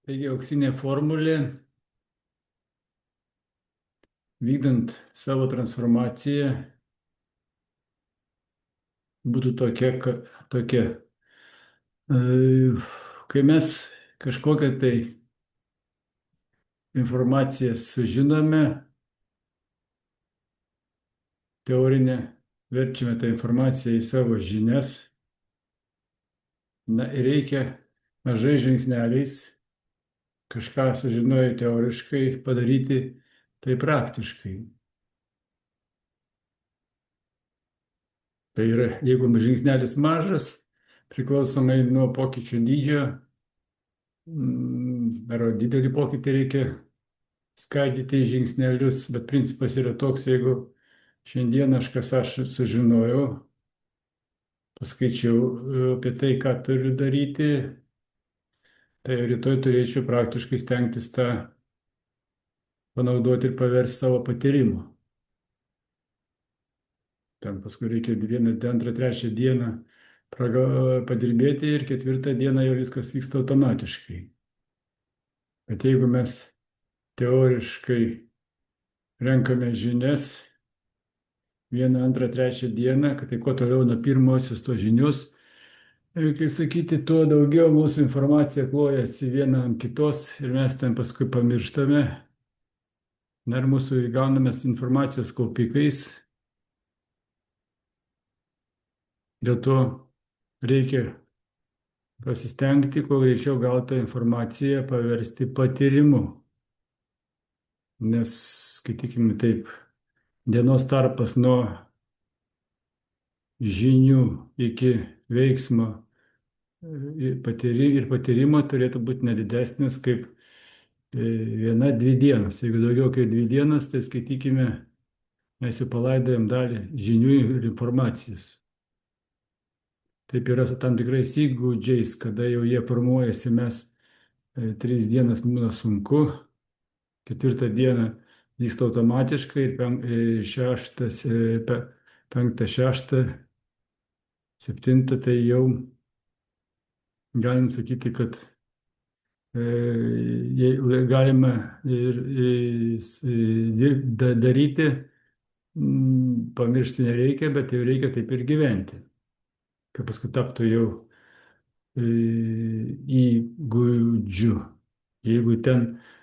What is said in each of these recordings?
Taigi auksinė formulė, vykdant savo transformaciją, būtų tokia. e, Kai mes kažkokią tai informaciją sužinome, teorinę, verčiame tą informaciją į savo žinias, na ir reikia mažais žingsneliais kažką sužinoję teoriškai padaryti tai praktiškai. Tai yra, jeigu žingsnelis mažas, priklausomai nuo pokyčių dydžio, ar didelį pokytį reikia skaidyti į žingsnelius, bet principas yra toks, jeigu šiandien aš sužinojau, paskaičiau apie tai, ką turiu daryti, tai rytoj turėčiau praktiškai stengtis tą panaudoti ir paversti savo patyrimu. Ten paskui reikia vieną, antrą, trečią dieną padirbėti ir ketvirtą dieną jau viskas vyksta automatiškai. Bet jeigu mes teoriškai renkame žinias vieną, antrą, trečią dieną, kad tai kuo toliau nuo pirmosios tos žinios, kaip sakyti, tuo daugiau mūsų informacija klojasi viena ant kitos ir mes ten paskui pamirštame. Ir mūsų įgaunamas informacijos kaupikais. Dėl to reikia pasistengti, kuo greičiau gautą informaciją paversti patyrimu. Nes, skaitykime taip, dienos tarpas nuo žinių iki veiksmo ir patyrimo turėtų būti nedidesnis kaip 1-2 dienos. Jeigu daugiau kaip 2 dienos, tai skaitykime, mes jau palaidojam dalį žinių ir informacijos. Taip yra su tam tikrais įgūdžiais, kada jau jie formuojasi, mes 3 dienas būna sunku, 4 dieną vyksta automatiškai ir 5, 6, 7, tai jau galim sakyti, kad galima ir daryti, pamiršti nereikia, bet jau reikia taip ir gyventi, kad paskui taptų jau įgūdžių. Jeigu ten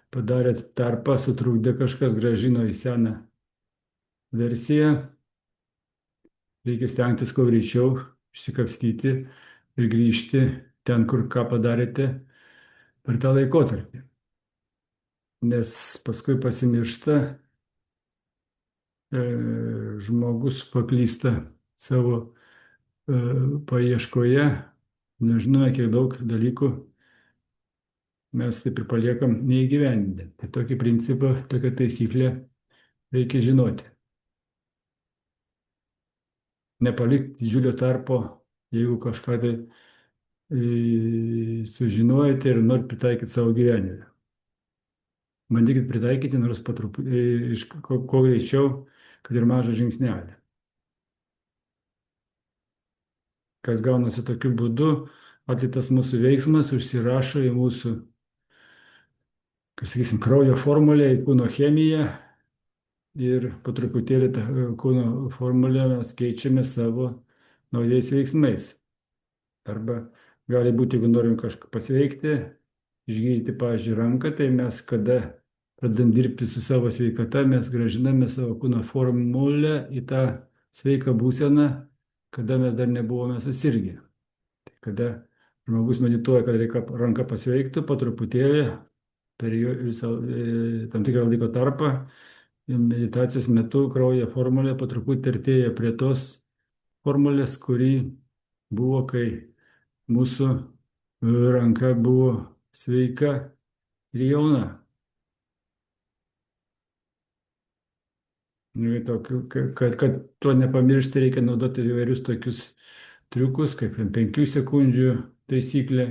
padarėt tarpą, sutrukdė kažkas, grąžino į seną versiją, reikia stengtis kuo greičiau išsikapstyti ir grįžti ten, kur ką padarėte per tą laikotarpį. Nes paskui pasimiršta, žmogus paklysta savo paieškoje, nežinome, kiek daug dalykų mes taip ir paliekam neįgyvendinę. Tai tokį principą, tokią taisyklę reikia žinoti. Nepalikti didžiulio tarpo, jeigu kažką tai sužinojate ir norite pritaikyti savo gyvenime. Bandykit pritaikyti, nors kuo greičiau, kad ir mažą žingsnelį. Kas gaunasi tokiu būdu, atliktas mūsų veiksmas užsirašo į mūsų, kaip sakysim, kraujo formulę, į kūno chemiją ir po truputėlį tą kūno formulę mes keičiame savo naujais veiksmais. Arba gali būti, jeigu norim kažką pasveikti, išgydyti, pavyzdžiui, ranką, tai mes kada pradedam dirbti su savo sveikata, mes grąžiname savo kūno formulę į tą sveiką būseną, kada mes dar nebuvome susirgę. Tai kada žmogus medituoja, kad reikia ranka pasveiktų, po truputėlį per tam tikrą laiko tarpą, meditacijos metu kraujo formulė po truputį artėja prie tos formulės, kuri buvo, kai mūsų ranka buvo sveika ir jauna. Kad to nepamiršti, reikia naudoti įvairius tokius triukus, kaip 5 sekundžių taisyklė.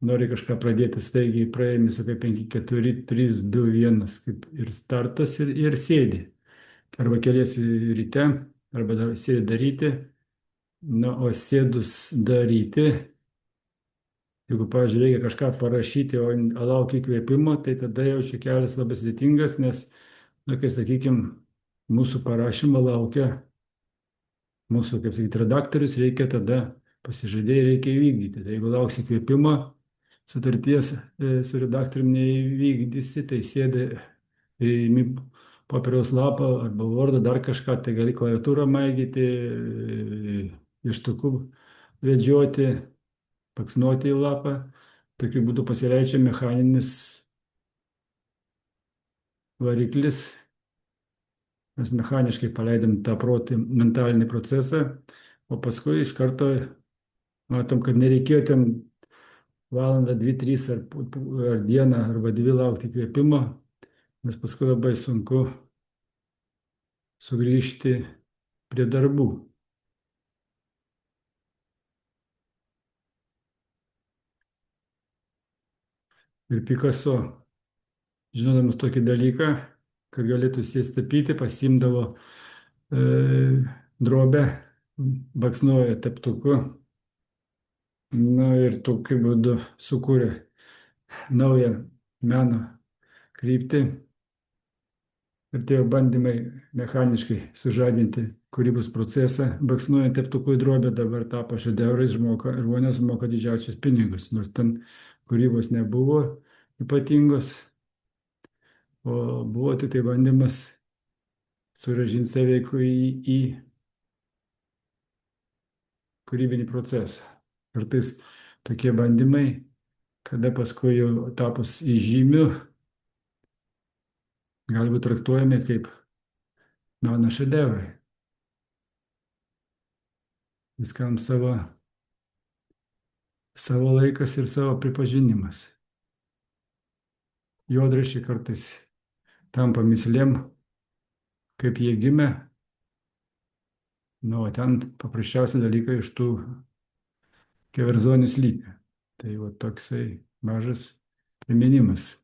Nori kažką pradėti staigiai, praėjimis apie 5, 4, 3, 2, 1, kaip ir startas ir sėdi. Arba keliesi ryte, arba sėdi daryti. Na, o sėdus daryti, Jeigu, pavyzdžiui, reikia kažką parašyti, o laukia įkvėpimo, tai tada jau čia kelias labai sudėtingas, nes, na, kai sakykime, mūsų parašymo laukia mūsų, kaip sakyti, redaktorius, reikia tada pasižadėjai, reikia įvykdyti. Tai jeigu lauksi įkvėpimo, sutarties su redaktoriumi neįvykdysi, tai sėdi imi popieriaus lapą arba Wordą, dar kažką, tai gali klaviatūrą maigyti, ištukų vedžioti, paksnuoti į lapą. Tokiu būdu pasireiškia mechaninis variklis. Mes mechaniškai paleidom tą protį, mentalinį procesą, o paskui iš karto matom, kad nereikėjo ten valandą, dvi, trys ar dieną arba dvi laukti įkvėpimo, nes paskui labai sunku sugrįžti prie darbų. Ir Picasso, žinodamas tokį dalyką, kad galėtų sėsti tapyti, pasimdavo drobę, baksnuoja teptuku. Na ir tokiu būdu sukūrė naują meno kryptį. Ir tie bandymai mechaniškai sužadinti kūrybos procesą, baksnuojant teptuku į drobę, dabar tapo šedevrais, žmonės moka didžiausius pinigus, nors ten kūrybos nebuvo ypatingos, o buvo tik tai bandymas suražinti save į kūrybinį procesą. Kartais tokie bandymai, kada paskui jau tapus įžymiu, gali būti traktuojami kaip meno šedevrai. Viskam savo laikas ir savo pripažinimas. Juodraščiai kartais tampa mislėm, kaip jie gimė, nu, o ten paprasčiausi dalykai iš tų keverzonių slypi. Tai va toksai mažas priminimas.